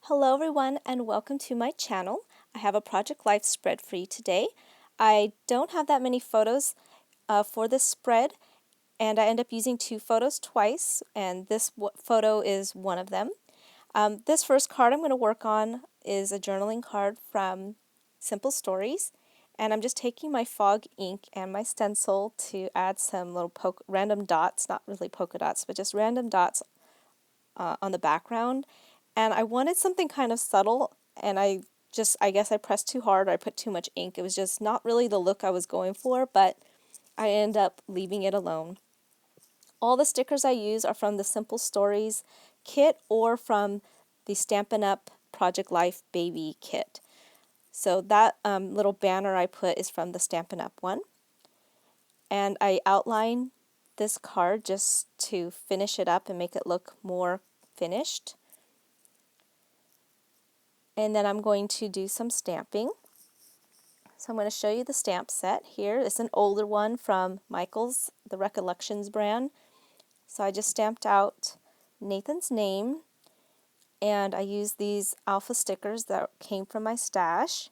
Hello everyone and welcome to my channel. I have a Project Life spread for you today. I don't have that many photos for this spread, and I end up using two photos twice, and this photo is one of them. This first card I'm going to work on is a journaling card from Simple Stories, and I'm just taking my fog ink and my stencil to add some little random dots, not really polka dots, but just random dots on the background. And I wanted something kind of subtle, and I guess I pressed too hard, or I put too much ink. It was just not really the look I was going for, but I ended up leaving it alone. All the stickers I use are from the Simple Stories kit or from the Stampin' Up! Project Life Baby kit. So that little banner I put is from the Stampin' Up! One. And I outline this card just to finish it up and make it look more finished. And then I'm going to do some stamping. So I'm going to show you the stamp set here. It's an older one from Michaels, the Recollections brand. So I just stamped out Nathan's name, and I used these alpha stickers that came from my stash.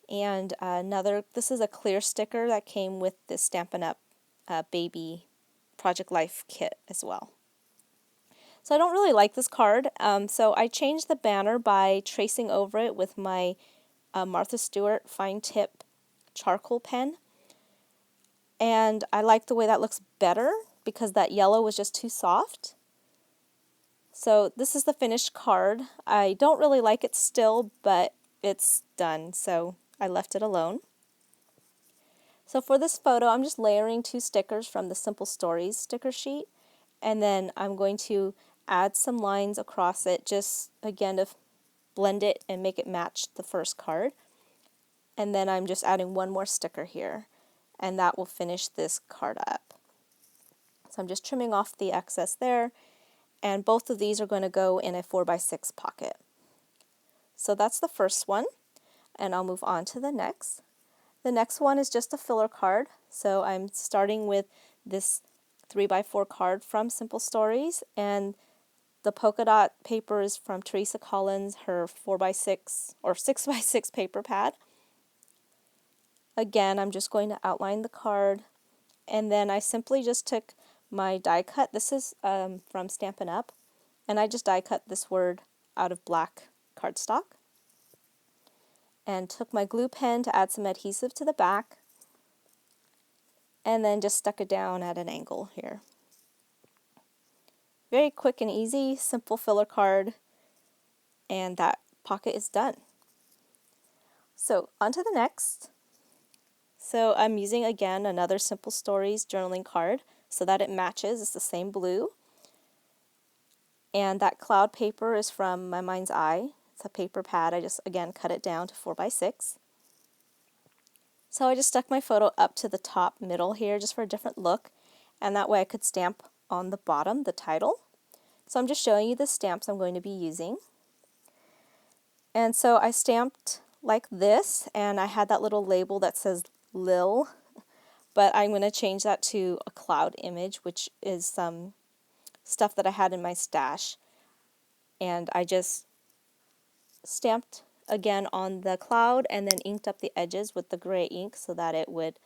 And this is a clear sticker that came with the Stampin' Up! Baby Project Life kit as well. So I don't really like this card, so I changed the banner by tracing over it with my Martha Stewart fine tip charcoal pen, and I like the way that looks better because that yellow was just too soft. So this is the finished card. I don't really like it still, but it's done, so I left it alone. So for this photo, I'm just layering two stickers from the Simple Stories sticker sheet, and then I'm going to add some lines across it, just again to blend it and make it match the first card. And then I'm just adding one more sticker here, and that will finish this card up. So I'm just trimming off the excess there, and both of these are going to go in a 4x6 pocket. So that's the first one, and I'll move on to the next. The next one is just a filler card, so I'm starting with this 3x4 card from Simple Stories, and the polka dot paper is from Teresa Collins, her 4x6 or 6x6 paper pad. Again, I'm just going to outline the card, and then I simply just took my die cut. This is from Stampin' Up! And I just die cut this word out of black cardstock, and took my glue pen to add some adhesive to the back, and then just stuck it down at an angle here. Very quick and easy, simple filler card, and that pocket is done. So on to the next. So I'm using again another Simple Stories journaling card so that it matches. It's the same blue. And that cloud paper is from My Mind's Eye. It's a paper pad. I just again cut it down to 4x6. So I just stuck my photo up to the top middle here just for a different look, and that way I could stamp on the bottom the title. So I'm just showing you the stamps I'm going to be using. And so I stamped like this, and I had that little label that says Lil, but I'm going to change that to a cloud image, which is some stuff that I had in my stash. And I just stamped again on the cloud and then inked up the edges with the gray ink so that it would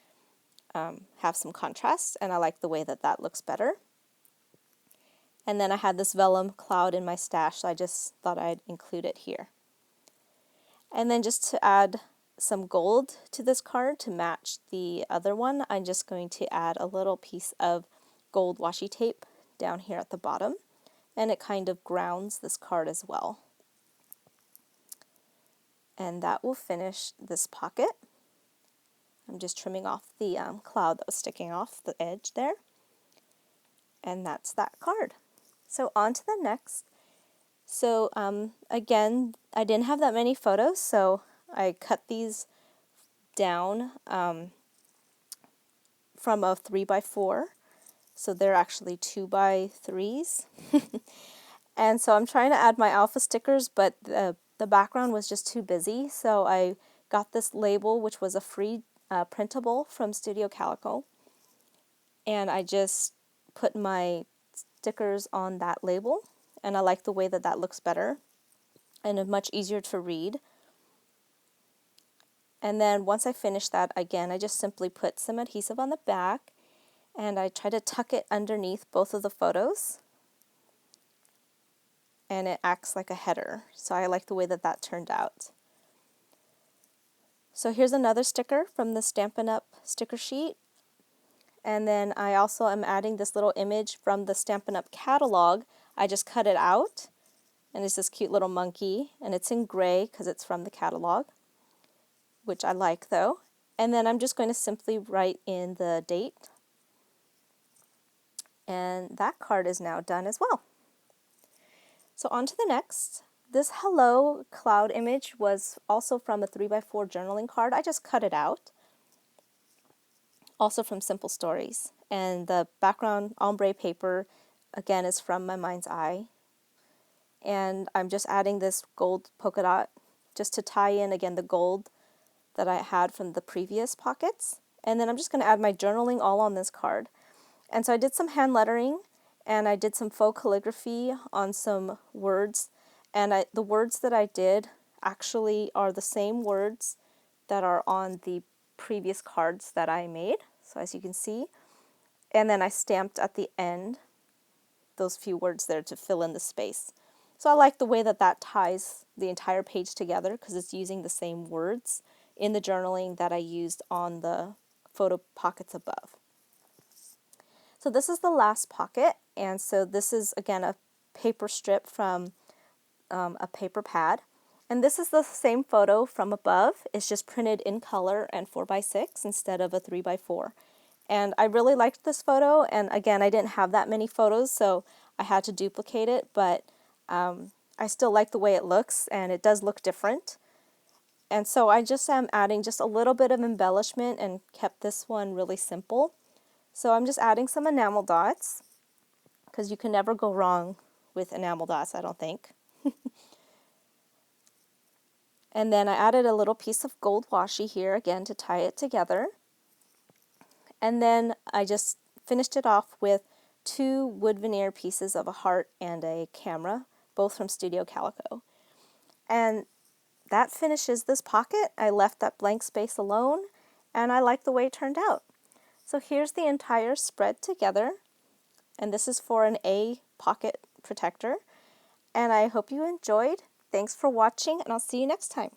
have some contrast, and I like the way that that looks better. And then I had this vellum cloud in my stash, so I just thought I'd include it here. And then just to add some gold to this card to match the other one, I'm just going to add a little piece of gold washi tape down here at the bottom, and it kind of grounds this card as well. And that will finish this pocket. I'm just trimming off the cloud that was sticking off the edge there. And that's that card. So on to the next. So again, I didn't have that many photos, so I cut these down from a 3x4. So they're actually 2x3s. And so I'm trying to add my alpha stickers, but the background was just too busy. So I got this label, which was a free printable from Studio Calico. And I just put my stickers on that label, and I like the way that that looks better and much easier to read. And then once I finish that, again, I just simply put some adhesive on the back and I try to tuck it underneath both of the photos, and it acts like a header. So I like the way that that turned out. So here's another sticker from the Stampin' Up! Sticker sheet. And then I also am adding this little image from the Stampin' Up! Catalog. I just cut it out, and it's this cute little monkey, and it's in gray because it's from the catalog, which I like though. And then I'm just going to simply write in the date. And that card is now done as well. So on to the next. This hello cloud image was also from a 3x4 journaling card. I just cut it out. Also from Simple Stories. And the background ombre paper, again, is from My Mind's Eye. And I'm just adding this gold polka dot just to tie in, again, the gold that I had from the previous pockets. And then I'm just going to add my journaling all on this card. And so I did some hand lettering, and I did some faux calligraphy on some words. And the words that I did actually are the same words that are on the previous cards that I made. So as you can see. And then I stamped at the end those few words there to fill in the space. So I like the way that that ties the entire page together because it's using the same words in the journaling that I used on the photo pockets above. So this is the last pocket, and so this is again a paper strip from a paper pad. And this is the same photo from above. It's just printed in color and 4x6 instead of a 3x4. And I really liked this photo, and again, I didn't have that many photos, so I had to duplicate it, but I still like the way it looks, and it does look different. And so I just am adding just a little bit of embellishment and kept this one really simple. So I'm just adding some enamel dots, because you can never go wrong with enamel dots, I don't think. And then I added a little piece of gold washi here, again, to tie it together. And then I just finished it off with 2 wood veneer pieces of a heart and a camera, both from Studio Calico. And that finishes this pocket. I left that blank space alone, and I like the way it turned out. So here's the entire spread together, and this is for an A pocket protector. And I hope you enjoyed. Thanks for watching, and I'll see you next time.